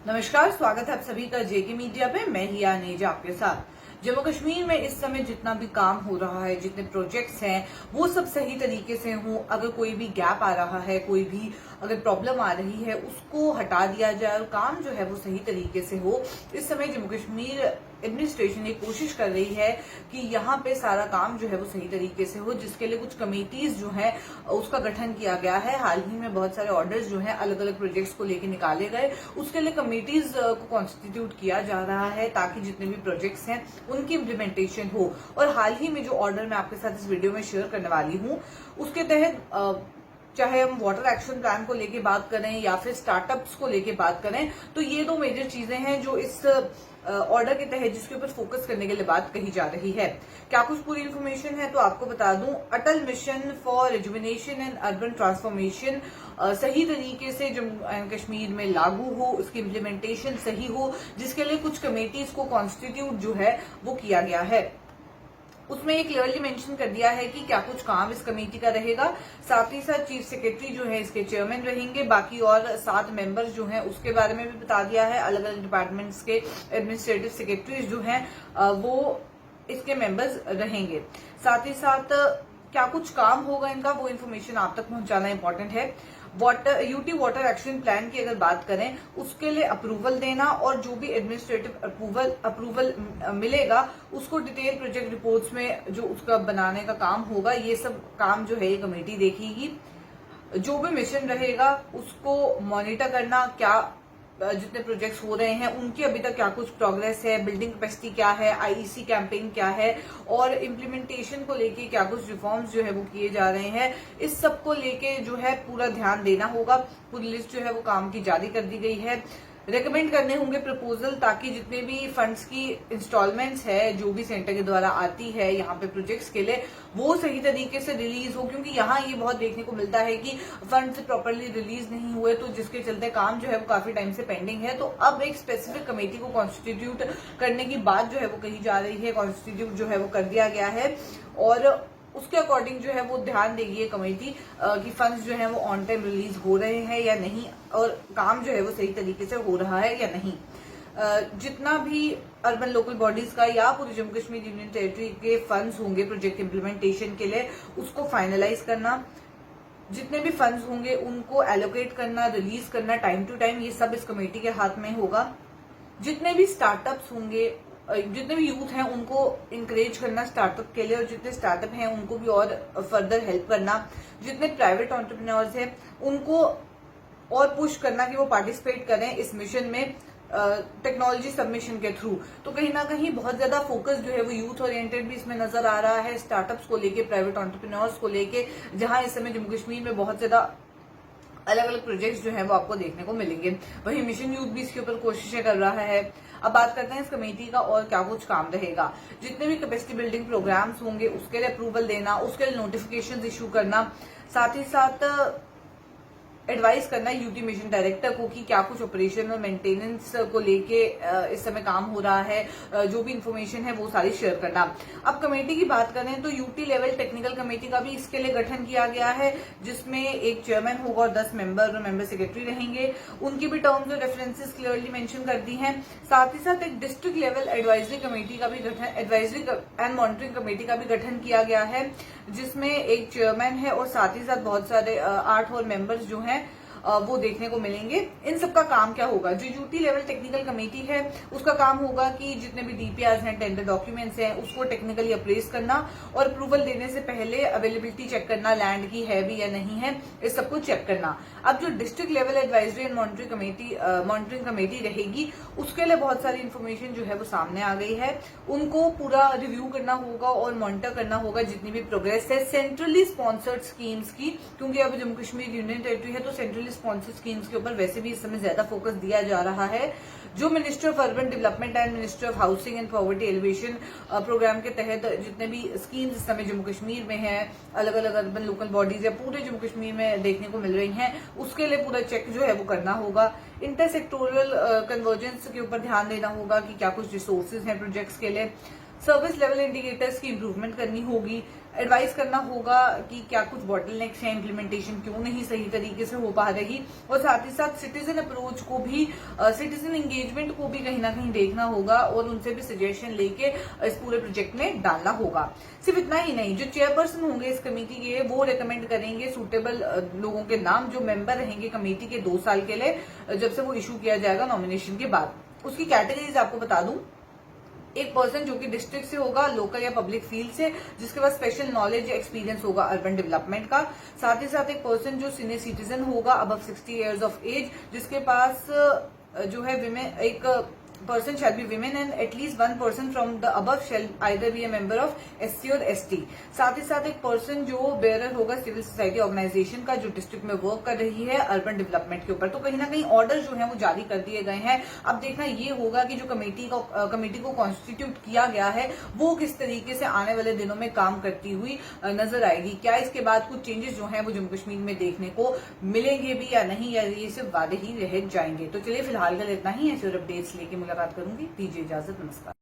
नमस्कार, स्वागत है आप सभी का जेके मीडिया पे। मैं हिया नेजा आपके साथ। जम्मू कश्मीर में इस समय जितना भी काम हो रहा है, जितने प्रोजेक्ट्स हैं, वो सब सही तरीके से हो। अगर कोई भी गैप आ रहा है, कोई भी अगर प्रॉब्लम आ रही है, उसको हटा दिया जाए और काम जो है वो सही तरीके से हो। इस समय जम्मू कश्मीर एडमिनिस्ट्रेशन ये कोशिश कर रही है कि यहाँ पे सारा काम जो है वो सही तरीके से हो, जिसके लिए कुछ कमेटीज जो है उसका गठन किया गया है। हाल ही में बहुत सारे ऑर्डर्स जो है अलग अलग प्रोजेक्ट्स को लेकर निकाले गए, उसके लिए कमेटीज को कॉन्स्टिट्यूट किया जा रहा है ताकि जितने भी प्रोजेक्ट्स हैं उनकी इम्प्लीमेंटेशन हो। और हाल ही में जो ऑर्डर मैं आपके साथ इस वीडियो में शेयर करने वाली हूँ, उसके तहत चाहे हम वाटर एक्शन प्लान को लेके बात करें या फिर स्टार्टअप्स को लेके बात करें, तो ये दो मेजर चीजें हैं जो इस ऑर्डर के तहत जिसके ऊपर फोकस करने के लिए बात कही जा रही है। क्या कुछ पूरी इन्फॉर्मेशन है तो आपको बता दूं। Atal mission for rejuvenation and urban transformation सही तरीके से जम्मू एंड कश्मीर में लागू हो, उसकी इम्प्लीमेंटेशन सही हो, जिसके लिए कुछ कमेटीज को कॉन्स्टिट्यूट जो है वो किया गया है। उसमें एक क्लियरली मेंशन कर दिया है कि क्या कुछ काम इस कमेटी का रहेगा। साथ ही साथ चीफ सेक्रेटरी जो है इसके चेयरमैन रहेंगे। बाकी और 7 मेंबर्स जो हैं उसके बारे में भी बता दिया है। अलग अलग डिपार्टमेंट्स के एडमिनिस्ट्रेटिव सेक्रेटरीज जो हैं वो इसके मेंबर्स रहेंगे। साथ ही साथ क्या कुछ काम होगा इनका, वो इन्फॉर्मेशन आप तक पहुंचाना इंपॉर्टेंट है। यूटी वाटर एक्शन प्लान की अगर बात करें, उसके लिए अप्रूवल देना और जो भी एडमिनिस्ट्रेटिव अप्रूवल मिलेगा उसको डिटेल प्रोजेक्ट रिपोर्ट्स में जो उसका बनाने का काम होगा, ये सब काम जो है ये कमेटी देखेगी। जो भी मिशन रहेगा उसको मॉनिटर करना, क्या जितने प्रोजेक्ट्स हो रहे हैं उनकी अभी तक क्या कुछ प्रोग्रेस है, बिल्डिंग कैपेसिटी क्या है, आईईसी कैंपेन क्या है और इम्प्लीमेंटेशन को लेके क्या कुछ रिफॉर्म्स जो है वो किए जा रहे हैं, इस सब को लेके जो है पूरा ध्यान देना होगा। पूरी लिस्ट जो है वो काम की जारी कर दी गई है। रेकमेंड करने होंगे प्रपोजल, ताकि जितने भी फंड्स की इंस्टॉलमेंट्स है जो भी सेंटर के द्वारा आती है यहाँ पे प्रोजेक्ट्स के लिए, वो सही तरीके से रिलीज हो। क्योंकि यहाँ ये बहुत देखने को मिलता है कि फंड्स प्रॉपरली रिलीज नहीं हुए, तो जिसके चलते काम जो है वो काफी टाइम से पेंडिंग है। तो अब एक स्पेसिफिक कमेटी को कॉन्स्टिट्यूट करने की बात जो है वो कही जा रही है। कॉन्स्टिट्यूट जो है वो कर दिया गया है और उसके अकॉर्डिंग जो है वो ध्यान देगी ये कमेटी कि फंड्स जो है वो ऑन टाइम रिलीज हो रहे हैं या नहीं और काम जो है वो सही तरीके से हो रहा है या नहीं। जितना भी अर्बन लोकल बॉडीज का या पूरी जम्मू कश्मीर यूनियन टेरिटरी के फंड्स होंगे प्रोजेक्ट इम्प्लीमेंटेशन के लिए, उसको फाइनलाइज करना, जितने भी फंड्स होंगे उनको एलोकेट करना, रिलीज करना टाइम टू टाइम, ये सब इस कमेटी के हाथ में होगा। जितने भी स्टार्टअप्स होंगे, जितने भी यूथ हैं उनको इंकरेज करना स्टार्टअप के लिए, और जितने स्टार्टअप हैं उनको भी और फर्दर हेल्प करना। जितने प्राइवेट एंटरप्रेन्योर्स हैं उनको और पुश करना कि वो पार्टिसिपेट करें इस मिशन में टेक्नोलॉजी सबमिशन के थ्रू। तो कहीं ना कहीं बहुत ज्यादा फोकस जो है वो यूथ ओरिएंटेड भी इसमें नजर आ रहा है, स्टार्टअप्स को लेके, प्राइवेट एंटरप्रेन्योर्स को लेके, जहां इस समय जम्मू कश्मीर में बहुत ज्यादा अलग अलग प्रोजेक्ट्स जो है वो आपको देखने को मिलेंगे। वहीं मिशन यूथ भी इसके ऊपर कोशिशें कर रहा है। अब बात करते हैं इस कमेटी का और क्या कुछ काम रहेगा। जितने भी कैपेसिटी बिल्डिंग प्रोग्राम्स होंगे उसके लिए अप्रूवल देना, उसके लिए नोटिफिकेशन इशू करना, साथ ही साथ एडवाइस करना यूटी मिशन डायरेक्टर को कि क्या कुछ ऑपरेशन और मेंटेनेंस को लेके इस समय काम हो रहा है, जो भी इंफॉर्मेशन है वो सारी शेयर करना। अब कमेटी की बात करें तो यूटी लेवल टेक्निकल कमेटी का भी इसके लिए गठन किया गया है, जिसमें एक चेयरमैन होगा और 10 मेंबर और मेंबर सेक्रेटरी रहेंगे। उनकी भी टर्म्स और रेफरेंसेस क्लियरली मेंशन कर दी हैं। साथ ही साथ एक डिस्ट्रिक्ट लेवल एडवाइजरी कमेटी का भी गठन, एडवाइजरी एंड मॉनिटरिंग कमेटी का भी गठन किया गया है, जिसमें एक चेयरमैन है और साथ ही साथ बहुत सारे 8 और मेंबर्स जो हैं वो देखने को मिलेंगे। इन सबका काम क्या होगा, जो यूटी लेवल टेक्निकल कमेटी है उसका काम होगा कि जितने भी डीपीआर हैं, टेंडर डॉक्यूमेंट्स हैं, उसको टेक्निकली अप्रेज करना और अप्रूवल देने से पहले अवेलेबिलिटी चेक करना, लैंड की है भी या नहीं है, इस सबको चेक करना। अब जो district level advisory and monitoring committee रहेगी, उसके लिए बहुत सारी इन्फॉर्मेशन जो है वो सामने आ गई है। उनको पूरा रिव्यू करना होगा और मॉनिटर करना होगा जितनी भी प्रोग्रेस है सेंट्रली स्पॉन्सर्ड स्कीम्स की, क्योंकि अब जम्मू कश्मीर यूनियन टेरिटरी है तो सेंट्रली स्पॉन्सर्ड स्कीम्स के ऊपर वैसे भी इस समय ज्यादा फोकस दिया जा रहा है। जो ministry of urban development and ministry of housing and poverty alleviation programme के तहत जितने भी स्कीम्स इस समय जम्मू कश्मीर में है, अलग अलग अर्बन लोकल बॉडीज या पूरे जम्मू कश्मीर में देखने को मिल रही हैं, उसके लिए पूरा चेक जो है वो करना होगा। इंटर सेक्टोरल कन्वर्जेंस के ऊपर ध्यान देना होगा कि क्या कुछ रिसोर्सेज हैं प्रोजेक्ट्स के लिए। सर्विस लेवल इंडिकेटर्स की इंप्रूवमेंट करनी होगी, एडवाइस करना होगा कि क्या कुछ बॉटलनेक्स हैं, इम्प्लीमेंटेशन क्यों नहीं सही तरीके से हो पा रही, और साथ ही साथ सिटीजन अप्रोच को भी, सिटीजन एंगेजमेंट को भी कहीं ना कहीं देखना होगा और उनसे भी सजेशन लेके इस पूरे प्रोजेक्ट में डालना होगा। सिर्फ इतना ही नहीं, जो चेयरपर्सन होंगे इस कमेटी के, वो रिकमेंड करेंगे सुटेबल लोगों के नाम जो मेंबर रहेंगे कमेटी के 2 साल के लिए, जब से वो इशू किया जाएगा नॉमिनेशन के बाद। उसकी कैटेगरीज आपको बता दूं, एक पर्सन जो कि डिस्ट्रिक्ट से होगा, लोकल या पब्लिक फील्ड से, जिसके पास स्पेशल नॉलेज या एक्सपीरियंस होगा अर्बन डेवलपमेंट का। साथ ही साथ एक पर्सन जो सीनियर सिटीजन होगा अबव 60 ईयर्स ऑफ एज, जिसके पास जो है विमेन, एक person shall be women and at least one person from the above shall either be a member of SC और ST। साथ ही साथ एक पर्सन जो बेयरर होगा सिविल सोसाइटी ऑर्गेनाइजेशन का, जो डिस्ट्रिक्ट में वर्क कर रही है अर्बन डेवलपमेंट के ऊपर। तो कहीं ना कहीं ऑर्डर जो है वो जारी कर दिए गए हैं। अब देखना ये होगा कि जो कमेटी को कॉन्स्टिट्यूट किया गया है वो किस तरीके से आने वाले दिनों में काम करती हुई नजर आएगी। क्या इसके बाद कुछ चेंजेस जो है वो जम्मू कश्मीर में देखने को मिलेंगे भी या नहीं, या ये सिर्फ वादे ही रह जाएंगे। तो चलिए फिलहाल के लिए इतना ही, ऐसे और अपडेट्स लेके मुलाकात करूंगी। दीजिए इजाजत, नमस्कार।